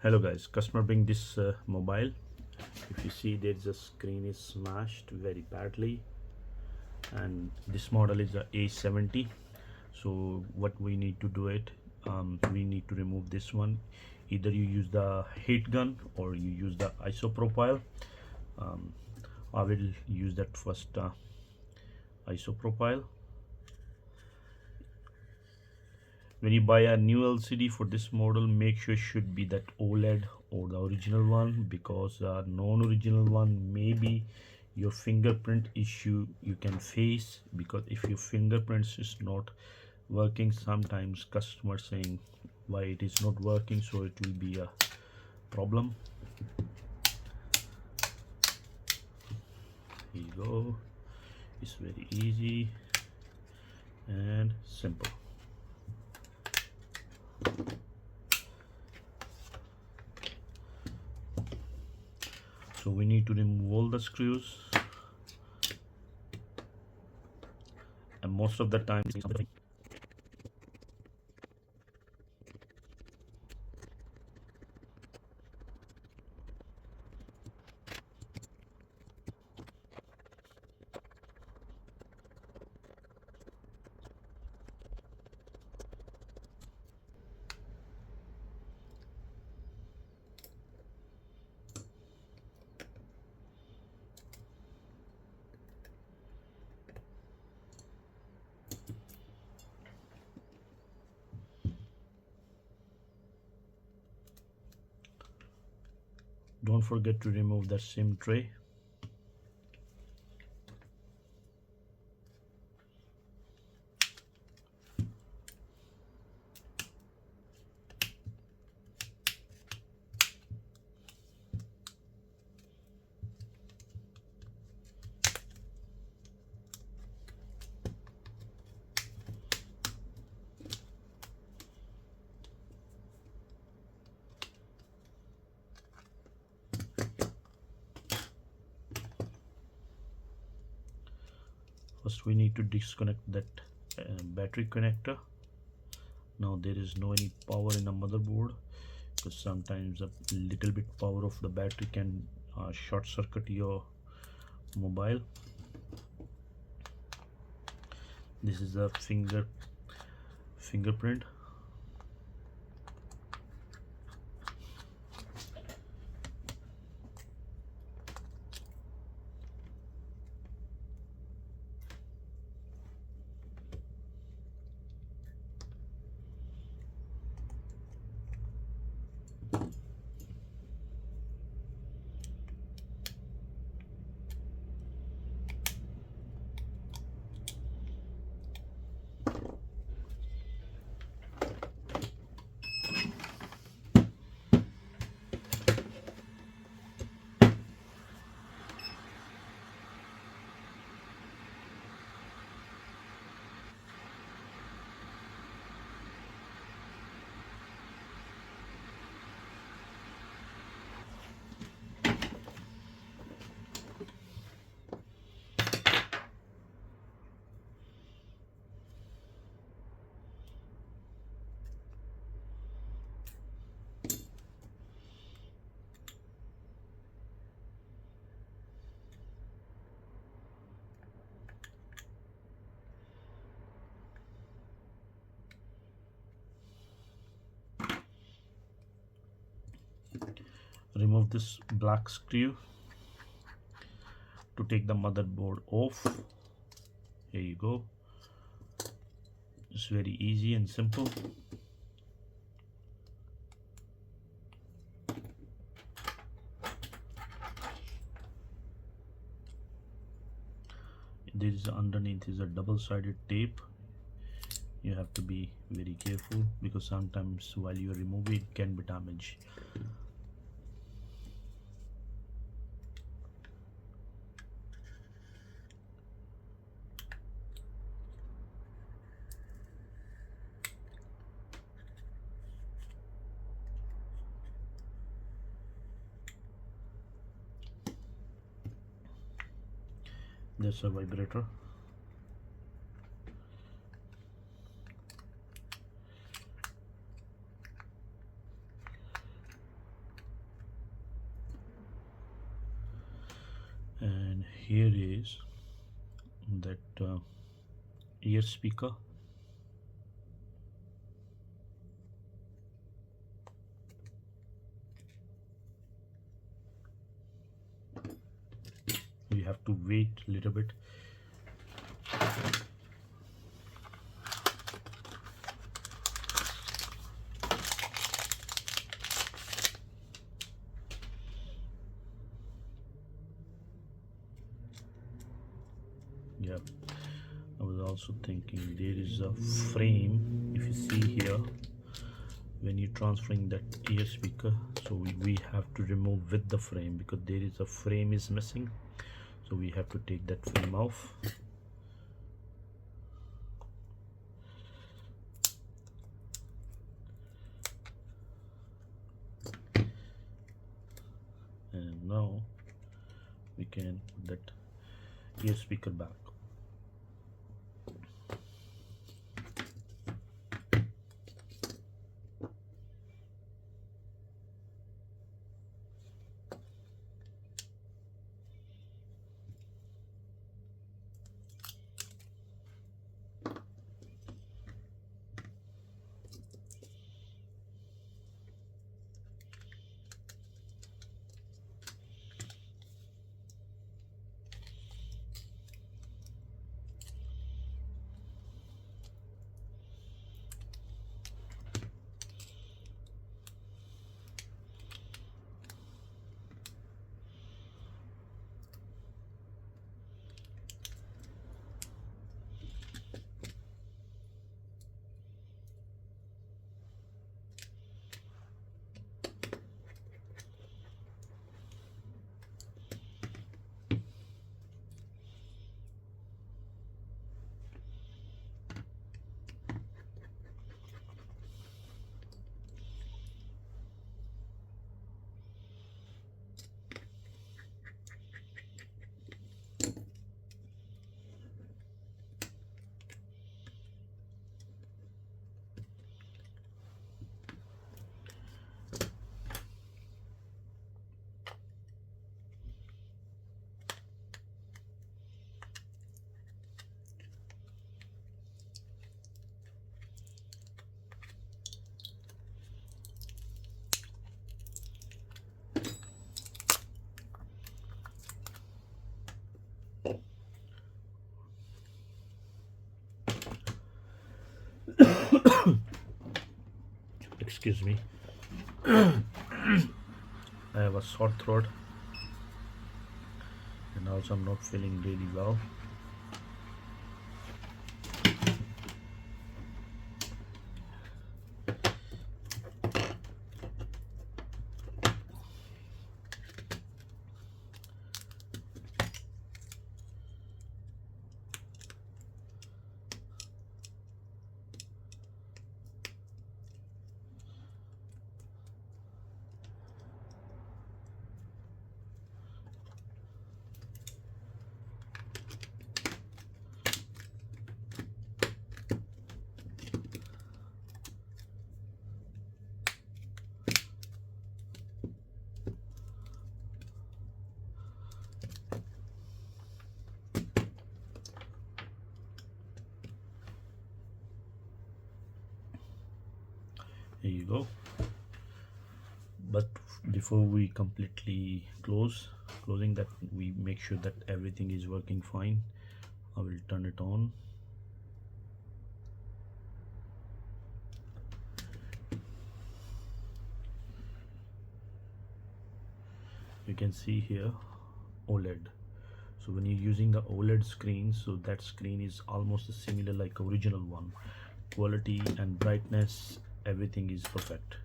Hello guys, customer bring this mobile. If you see, there's a screen is smashed very badly, and this model is a A70. So what we need to do it, we need to remove this one. Either you use the heat gun or you use the isopropyl. um, I will use that first, isopropyl. When you buy a new LCD for this model, make sure it should be that OLED or the original one, because non-original one maybe your fingerprint issue you can face, because if your fingerprints is not working, sometimes customers saying why it is not working, so it will be a problem. Here you go. It's very easy and simple. So we need to remove all the screws, and most of the time don't forget to remove that SIM tray. First we need to disconnect that battery connector. Now there is no any power in a motherboard, because sometimes a little bit power of the battery can short circuit your mobile. This is the fingerprint. Remove this black screw to take the motherboard off. Here you go. It's very easy and simple. There is underneath is a double-sided tape. You have to be very careful, because sometimes while you remove it can be damaged. There's a vibrator. here is that ear speaker. You have to wait a little bit. Yeah, I was also thinking there is a frame. If you see here, when you're transferring that ear speaker, so we have to remove with the frame because there is a frame is missing, so we have to take that frame off. And now we can put that ear speaker back. Excuse me. I have a sore throat and also I'm not feeling really well. Here you go. But before we completely closing that, we make sure that everything is working fine. I will turn it on. You can see here OLED. So when you're using the OLED screen, so that screen is almost similar like original one. Quality and brightness, everything is perfect.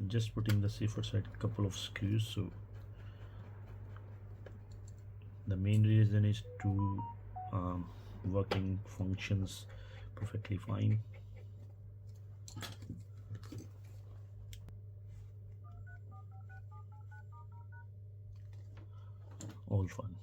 Just putting the safer side couple of screws. So the main reason is to working functions perfectly fine. all fun.